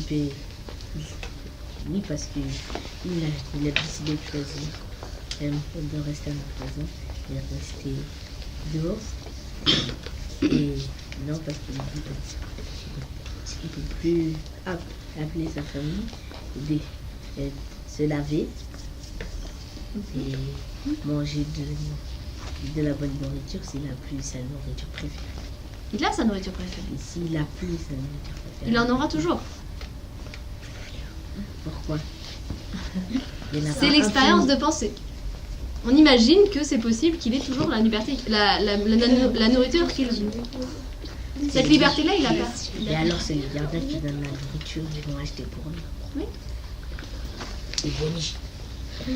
peut. Oui, parce que il a décidé de choisir de rester à la prison et de rester dehors. Et non, parce qu'il ne peut plus appeler sa famille, et se laver et manger de la bonne nourriture s'il n'a plus sa nourriture préférée. Il a sa nourriture préférée. Et s'il n'a plus sa nourriture préférée, il en aura toujours. Pourquoi? C'est l'expérience de pensée. On imagine que c'est possible qu'il ait toujours la liberté, la nourriture qu'il veut. Cette liberté-là, il a pas. Et alors, c'est les gardiens qui donnent la nourriture, ils vont acheter pour lui. Oui. C'est béni. Je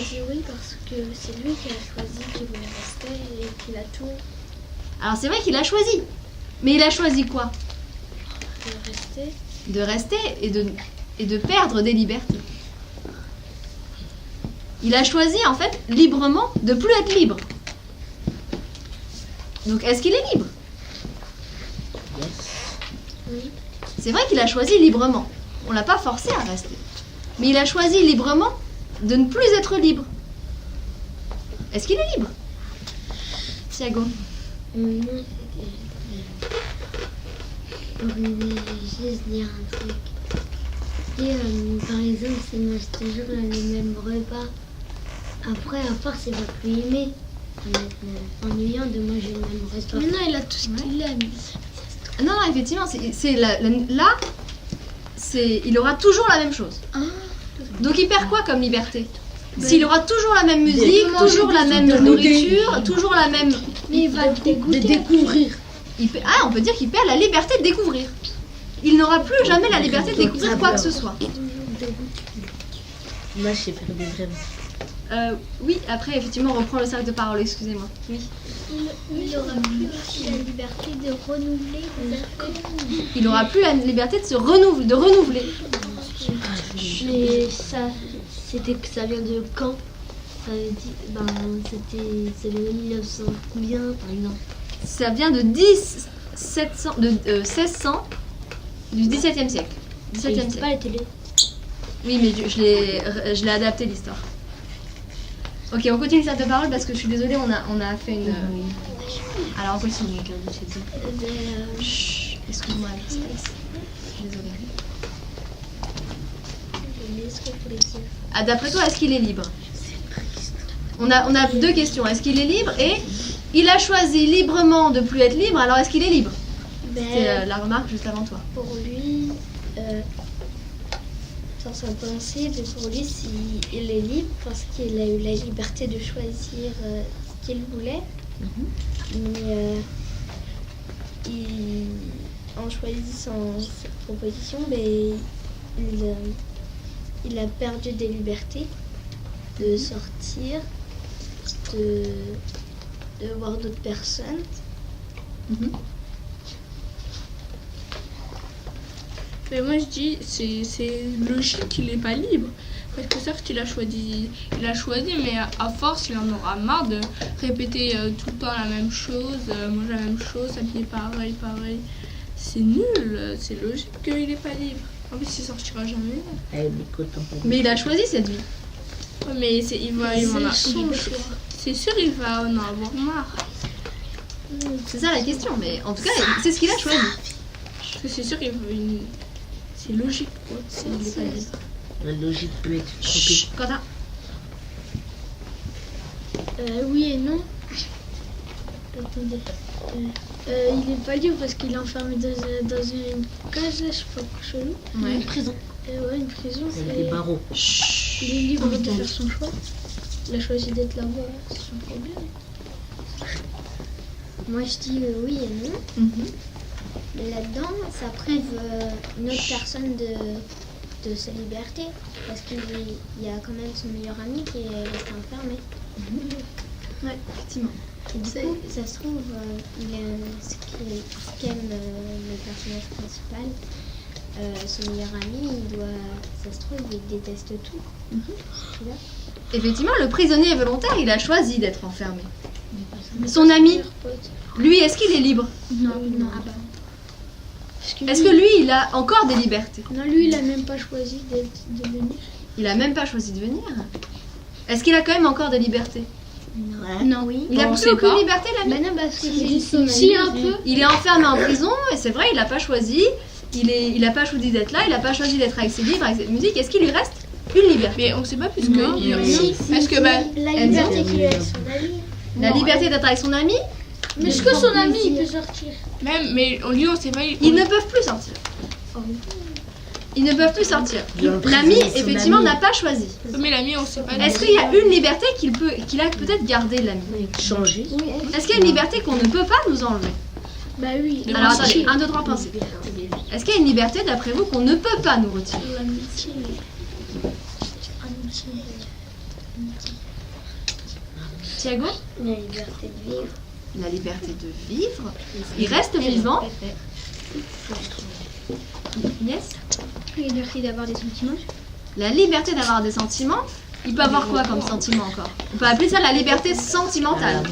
dis oui parce que c'est lui qui a choisi qu'il voulait rester et qu'il a tout Alors c'est vrai qu'il a choisi. Mais il a choisi quoi? de rester. De rester et de perdre des libertés. Il a choisi en fait librement de plus être libre. Donc est-ce qu'il est libre? Yes. Oui. C'est vrai qu'il a choisi librement. On l'a pas forcé à rester. Mais il a choisi librement de ne plus être libre. Est-ce qu'il est libre? Thiago. Non, je voulais juste dire un truc. Et, par exemple, si mange toujours le même repas, après, à force, il va plus aimer. Ça va être ennuyant de manger le même repas. Mais non, il a tout ce qu'il aime. Non, effectivement, il aura toujours la même chose. Donc il perd quoi comme liberté? S'il aura toujours la même musique, toujours la même nourriture, toujours la même... Mais il va De découvrir. on peut dire qu'il perd la liberté de découvrir. Il n'aura plus jamais la liberté de découvrir quoi que ce soit. Moi, je sais faire des vrais. Oui, après, effectivement, on reprend le cercle de parole, excusez-moi. Oui. Il n'aura plus aussi la liberté de renouveler des affaires. Il n'aura plus la liberté de se renouveler, de renouveler. Mais ça, ça vient de quand? Ça veut dire, ça vient de 1900 combien par exemple? Ça vient de 1600 du XVIIe siècle. C'est pas la télé. Oui, mais je l'ai adapté l'histoire. Ok, on continue cette parole parce que je suis désolée, on a fait une. Alors on continue. Chut, excuse-moi, Alice. Désolée. Ah, d'après toi, est-ce qu'il est libre? On a deux questions. Est-ce qu'il est libre et il a choisi librement de plus être libre, alors est-ce qu'il est libre? C'était la remarque juste avant toi. Pour lui, sans sa pensée, mais pour lui, il est libre parce qu'il a eu la liberté de choisir ce qu'il voulait. Mais en choisissant cette proposition, il a perdu des libertés de sortir, de voir d'autres personnes. Mais moi je dis, c'est logique qu'il n'est pas libre. Parce que certes, il a choisi, mais à force, il en aura marre de répéter tout le temps la même chose, manger la même chose, s'habiller pareil. C'est nul, c'est logique qu'il n'est pas libre. En plus, il sortira jamais. Mais il a choisi cette vie. Ouais, mais c'est sûr, il va en avoir marre. C'est ça la question, mais en tout cas, c'est ce qu'il a choisi. Parce que c'est sûr qu'il veut une... C'est logique, quoi. Il n'est pas libre. La logique peut être trompée. Quentin. Oui et non. Attendez. Il n'est pas libre parce qu'il est enfermé dans une cage, je sais pas quoi, chelou. Ouais. Une prison. Une prison. Avec des barreaux. Il est libre de faire son choix. Il a choisi d'être là-bas, c'est son problème. Moi, je dis oui et non. Mais là-dedans, ça prive une autre personne de sa liberté. Parce qu'il y a quand même son meilleur ami qui est resté enfermé. Ouais, effectivement. Et du coup, ça se trouve, ce qu'aime le personnage principal, son meilleur ami, ça se trouve, il déteste tout. Effectivement, le prisonnier volontaire, il a choisi d'être enfermé. Son ami, lui, est-ce qu'il est libre? Non. Est-ce que lui, il a encore des libertés? Non, lui, il a même pas choisi de venir. Il a même pas choisi de venir. Est-ce qu'il a quand même encore des libertés? Non, oui. Il a plus aucune liberté, l'ami? Non, parce que Si, un peu. Il est enfermé en prison, et c'est vrai, il n'a pas choisi. Il n'a pas choisi d'être là, il n'a pas choisi d'être avec ses livres, avec cette musique. Est-ce qu'il lui reste une liberté? Mais on sait pas puisque... Non. Parce que la liberté qu'il a avec son ami. La liberté d'être avec son ami? Mais est-ce que son ami, il peut sortir? Même, mais lui, on sait pas... Ils ne peuvent plus sortir. Ils ne peuvent plus sortir. L'ami, effectivement, n'a pas choisi. Mais l'ami, on sait pas... Est-ce qu'il y a une liberté qu'il a peut-être gardée, l'ami? Changer. Est-ce qu'il y a une liberté qu'on ne peut pas nous enlever? Bah oui. Alors attendez, 1, 2, 3, pensez. Est-ce qu'il y a une liberté, d'après vous, qu'on ne peut pas nous retirer? L'amitié. Thiago? La liberté de vivre. La liberté de vivre. Il reste vivant. Yes. La liberté d'avoir des sentiments. La liberté d'avoir des sentiments. Il peut avoir quoi comme sentiment encore? On peut appeler ça la liberté sentimentale.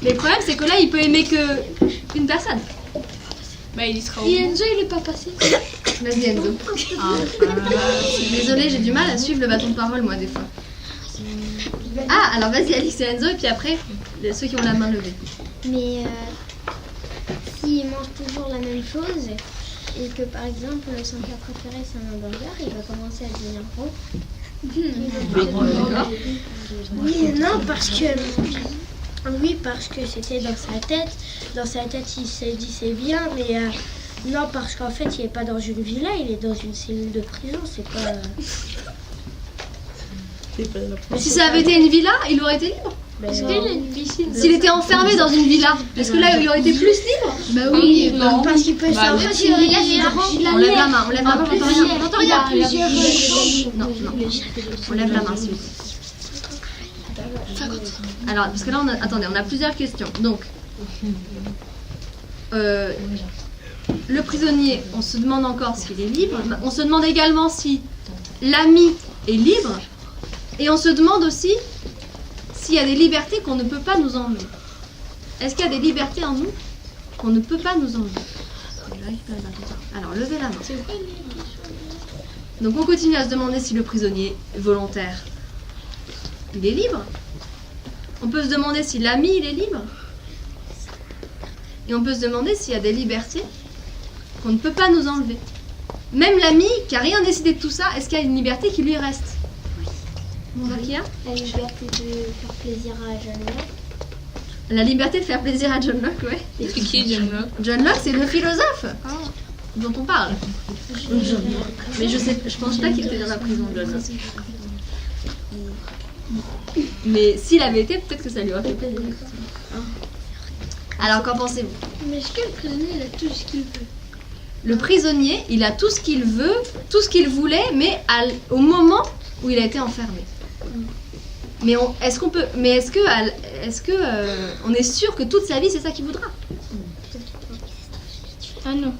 Mais le problème, c'est que là, il peut aimer que une personne. Bah, il y sera au Et Enzo, il est pas passé. Vas-y, Enzo. Désolée, j'ai du mal à suivre le bâton de parole, moi, des fois. Ah, alors vas-y, Alix et Enzo, et puis après, ceux qui ont la main levée. Mais s'il mange toujours la même chose et que par exemple son plat préféré c'est un hamburger, il va commencer à devenir gros. Oui et non, parce que... Oui, parce que c'était dans sa tête. Dans sa tête, il s'est dit c'est bien, mais non, parce qu'en fait, il n'est pas dans une villa, il est dans une cellule de prison. C'est pas... Si ça avait été une villa, il aurait été libre. Est-ce qu'il a une piscine? S'il était enfermé dans une villa, est-ce que là, il aurait été plus libre? Bah oui, non. parce qu'il peut sortir. On lève la main, j'entends rien. J'entends rien. Plusieurs... Non. On lève la main, s'il vous plaît. Alors, parce que là, attendez, on a plusieurs questions. Donc, le prisonnier, on se demande encore s'il est libre. On se demande également si l'ami est libre. Et on se demande aussi s'il y a des libertés qu'on ne peut pas nous enlever. Est-ce qu'il y a des libertés en nous qu'on ne peut pas nous enlever? Alors, levez la main. Donc, on continue à se demander si le prisonnier volontaire, il est libre. On peut se demander si l'ami, il est libre. Et on peut se demander s'il y a des libertés qu'on ne peut pas nous enlever. Même l'ami qui n'a rien décidé de tout ça, est-ce qu'il y a une liberté qui lui reste? La liberté de faire plaisir à John Locke. La liberté de faire plaisir à John Locke, ouais. C'est qui John Locke? John Locke, c'est le philosophe dont on parle. Mais je pense pas qu'il était dans la prison, John Locke. Mais s'il avait été, peut-être que ça lui aurait fait plaisir. Alors, qu'en pensez-vous? Mais est-ce que le prisonnier, il a tout ce qu'il veut? Le prisonnier, il a tout ce qu'il veut, tout ce qu'il voulait, mais au moment où il a été enfermé. Mais est-ce que on est sûr que toute sa vie c'est ça qu'il voudra? Ah non.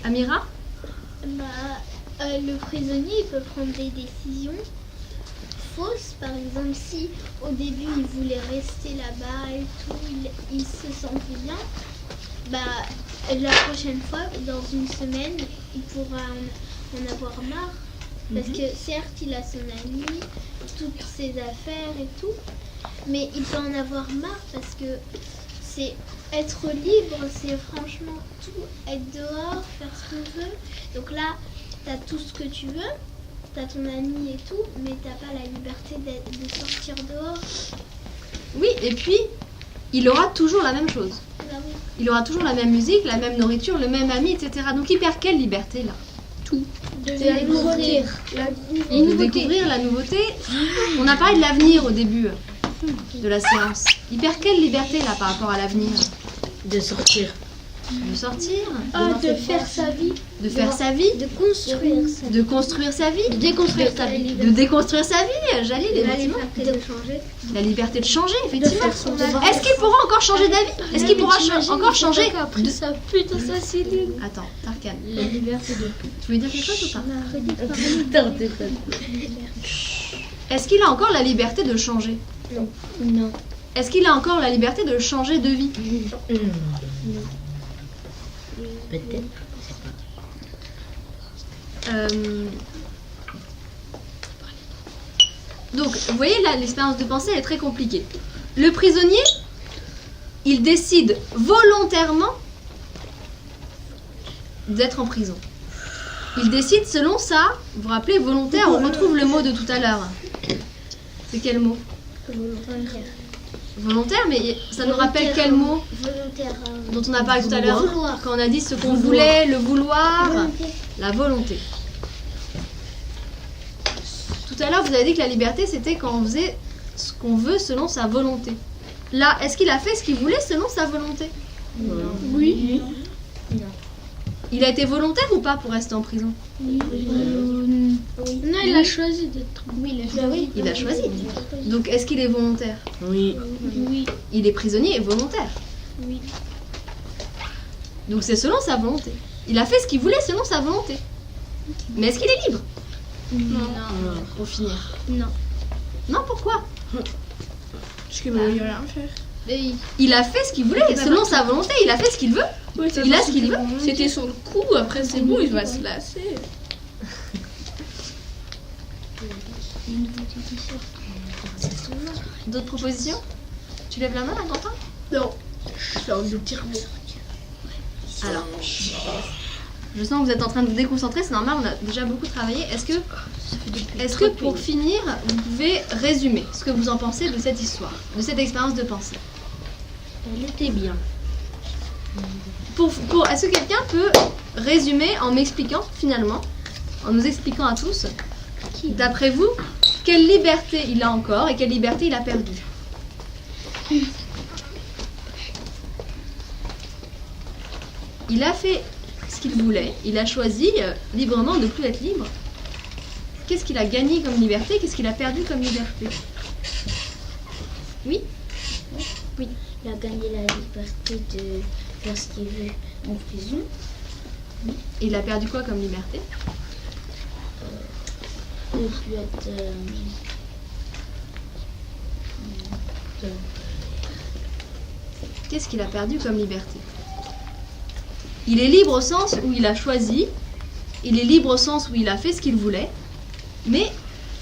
Amira? Le prisonnier, il peut prendre des décisions fausses. Par exemple, si au début il voulait rester là-bas et tout, il se sentait bien, la prochaine fois, dans une semaine, il pourra en avoir marre. Parce que certes, il a son ami, toutes ses affaires et tout, mais il peut en avoir marre parce que c'est être libre, c'est franchement tout, être dehors, faire ce qu'on veut. Donc là, t'as tout ce que tu veux, t'as ton ami et tout, mais t'as pas la liberté de sortir dehors. Oui, et puis il aura toujours la même chose. Bah oui. Il aura toujours la même musique, la même nourriture, le même ami, etc. Donc il perd quelle liberté là? De la nouveauté. De découvrir la nouveauté. On a parlé de l'avenir au début de la séance. Il perd quelle liberté là par rapport à l'avenir? De sortir. De sortir, De faire sa vie. de faire sa vie, De construire sa vie. de construire sa vie, De déconstruire sa vie. de déconstruire sa vie. Jalil, La effectivement. liberté de changer. La liberté de changer, effectivement. faire son devoir. Est-ce qu'il pourra encore changer d'avis? Est-ce qu'il pourra encore changer Après ça, putain, ça c'est nul. Attends, Tarkan, La liberté de tu voulais dire quelque chose ou pas? Attends, Est-ce qu'il a encore la liberté de changer? Non. Est-ce qu'il a encore la liberté de changer de vie? Peut-être. Donc, vous voyez là, l'expérience de pensée elle est très compliquée. Le prisonnier, il décide volontairement d'être en prison. Il décide selon ça, vous vous rappelez, volontaire, on retrouve le mot de tout à l'heure. C'est quel mot? Volontaire, mais ça nous rappelle quel mot Volontaire. dont on a parlé tout à l'heure quand on a dit ce qu'on voulait, le vouloir, la volonté. Tout à l'heure, vous avez dit que la liberté, c'était quand on faisait ce qu'on veut selon sa volonté. Là, est-ce qu'il a fait ce qu'il voulait selon sa volonté? Oui. Il a été volontaire ou pas pour rester en prison? Non, il a choisi d'être. Il a choisi. Donc, est-ce qu'il est volontaire? Oui. Oui. Il est prisonnier et volontaire. Oui. Donc, c'est selon sa volonté. Il a fait ce qu'il voulait selon sa volonté. Mais est-ce qu'il est libre? Non. Pour finir. Non. Non, pourquoi? Parce qu'il veut rien faire. Il a fait ce qu'il voulait selon sa volonté. Il a fait ce qu'il veut. Il a ce qu'il veut. C'était sur le coup, après c'est bon, il va se lasser. D'autres propositions? Tu lèves la main, là, Quentin? Non. Je fais un étirement. Alors, je sens que vous êtes en train de vous déconcentrer, c'est normal, on a déjà beaucoup travaillé. Est-ce que pour finir, vous pouvez résumer ce que vous en pensez de cette histoire, de cette expérience de pensée? Elle était bien. Est-ce que quelqu'un peut résumer en m'expliquant, finalement, en nous expliquant à tous, d'après vous, quelle liberté il a encore et quelle liberté il a perdue? Il a fait ce qu'il voulait, il a choisi librement de ne plus être libre. Qu'est-ce qu'il a gagné comme liberté? Qu'est-ce qu'il a perdu comme liberté? Oui? Il a gagné la liberté faire ce qu'il veut en prison. Et il a perdu quoi comme liberté? Il peut être Qu'est-ce qu'il a perdu comme liberté? Il est libre au sens où il a choisi, il est libre au sens où il a fait ce qu'il voulait, mais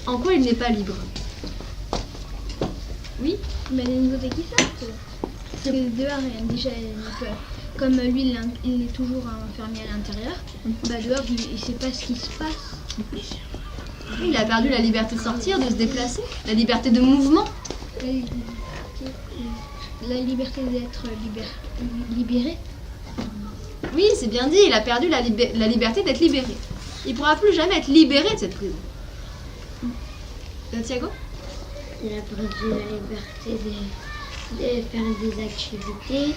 en quoi il n'est pas libre? Oui? Mais les nouveautés qui sortent, parce que dehors, déjà, comme lui, il est toujours enfermé à l'intérieur, dehors, il ne sait pas ce qui se passe. Il a perdu la liberté de sortir, de se déplacer, la liberté de mouvement. La liberté d'être libéré. Oui, c'est bien dit, il a perdu la liberté d'être libéré. Il ne pourra plus jamais être libéré de cette prison. Thiago? Il a perdu la liberté de faire des activités,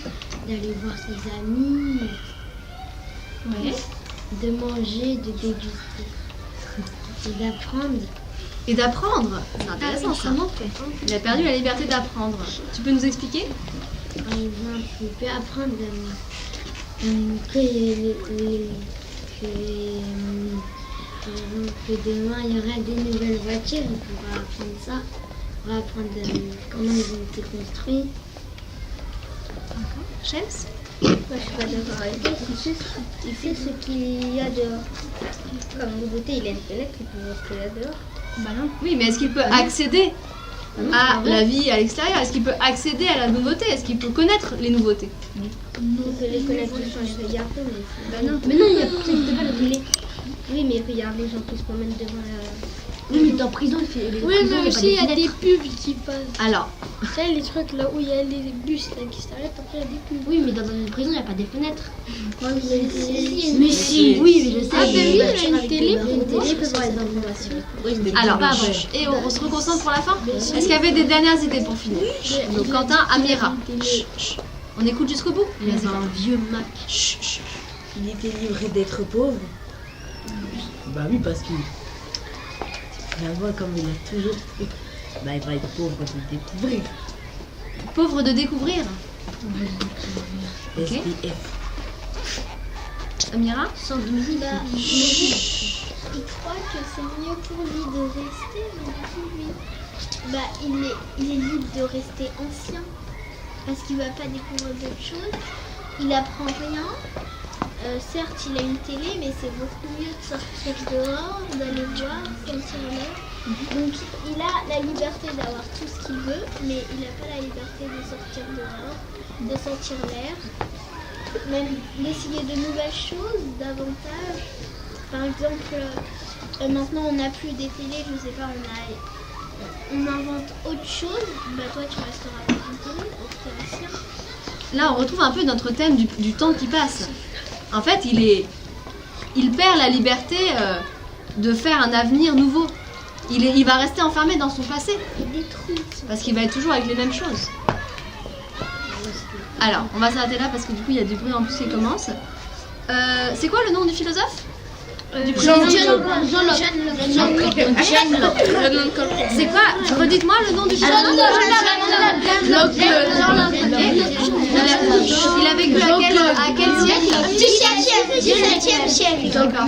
d'aller voir ses amis, Oui. de manger, de déguster et d'apprendre. Et d'apprendre. C'est intéressant ça. Il a perdu la liberté d'apprendre. Tu peux nous expliquer? Par exemple, il peut apprendre que demain il y aura des nouvelles voitures, il pourra apprendre ça. Il pourra apprendre comment ils ont été construits. Shems? Moi, je suis pas d'accord avec lui. Il sait ce qu'il y a dehors. Comme nouveauté, il a une fenêtre, il peut voir ce qu'il y a dehors. Bah non. Oui, mais est-ce qu'il peut accéder à la vie à l'extérieur? Est-ce qu'il peut accéder à la nouveauté? Est-ce qu'il peut connaître les nouveautés? Il peut les connaître tous quand je regarde, mais... Bah non, mais non, il y a peut-être pas la télé. Oui, mais regarde les gens qui se promènent devant la... Oui, mais dans prison, il fait les Oui, prisons, mais il y a pas aussi, il y a des des fenêtres. pubs qui passent. Alors, Ça, les trucs là où il y a les bus là, qui s'arrêtent, après il y a des pubs. Oui, mais dans une prison, il n'y a pas des fenêtres. Mais Mais si, oui, mais je sais. Ah, mais oui, il y a une Avec télé des pour une voir. télé peut voir les informations. alors, et on se reconcentre pour la fin? Est-ce qu'il y avait des dernières idées pour finir? Donc Quentin, Amira. On écoute jusqu'au bout? Il avait un vieux Mac. Il était libre d'être pauvre. Bah oui, parce que finalement, comme il a toujours fait, bah il va être pauvre de découvrir. Pauvre de découvrir. Ok. SDF. Amira? Sans musique. Il croit que c'est mieux pour lui de rester, mais du coup, lui, il est libre de rester ancien parce qu'il va pas découvrir d'autres choses. Il apprend rien. Certes, il a une télé, mais c'est beaucoup mieux de sortir dehors, d'aller voir, sentir l'air. Donc, il a la liberté d'avoir tout ce qu'il veut, mais il n'a pas la liberté de sortir dehors, de sentir l'air, même d'essayer de nouvelles choses, davantage. Par exemple, maintenant on n'a plus des télés, je sais pas, on invente autre chose. Bah toi, tu resteras avec une télé, donc t'es ancien. Là, on retrouve un peu notre thème du temps qui passe. En fait, il perd la liberté de faire un avenir nouveau. Il va rester enfermé dans son passé. Il détruit. Parce qu'il va être toujours avec les mêmes choses. Alors, on va s'arrêter là parce que du coup, il y a du bruit en plus qui commence. C'est quoi le nom du philosophe? Jean-Locke. C'est quoi? Redites-moi le nom du philosophe. Il a vécu à quel siècle? 17e siècle. D'accord.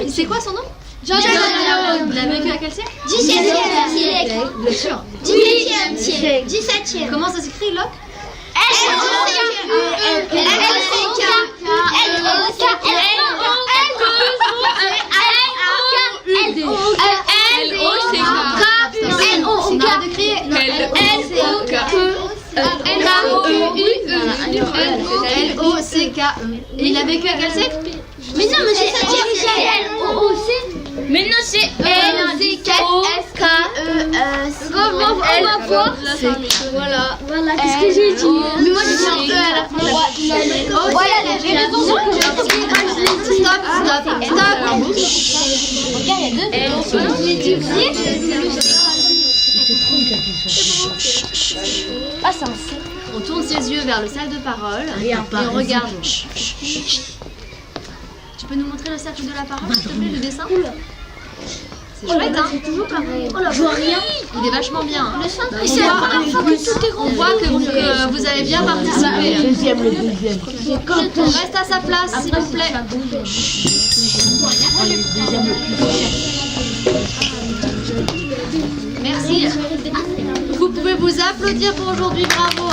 C'est quoi son nom? Jean-Locke. Il a vécu à quel siècle? 17e siècle. Bien sûr. 18e siècle. 17e. Comment ça s'écrit, Locke? On arrête de crier. L-O-C-K-E. Et il a vécu à quel siècle? Mais non, mais c'est 7e siècle. Mais non, c'est Voilà, qu'est-ce que j'ai dit? Mais moi j'ai dit un E à la fin. Voilà, j'ai raison. Stop. Ah, c'est un C. On tourne ses yeux vers le cercle de parole et on regarde. Tu peux nous montrer le cercle de la parole, s'il te plaît, le dessin? C'est chouette, hein? toujours pareil. Je vois rien. Il est vachement bien. Hein. C'est la première fois que tout est On voit que vous avez bien participé. Le deuxième. On reste à sa place, s'il vous plaît. Merci. Vous pouvez vous applaudir pour aujourd'hui. Bravo.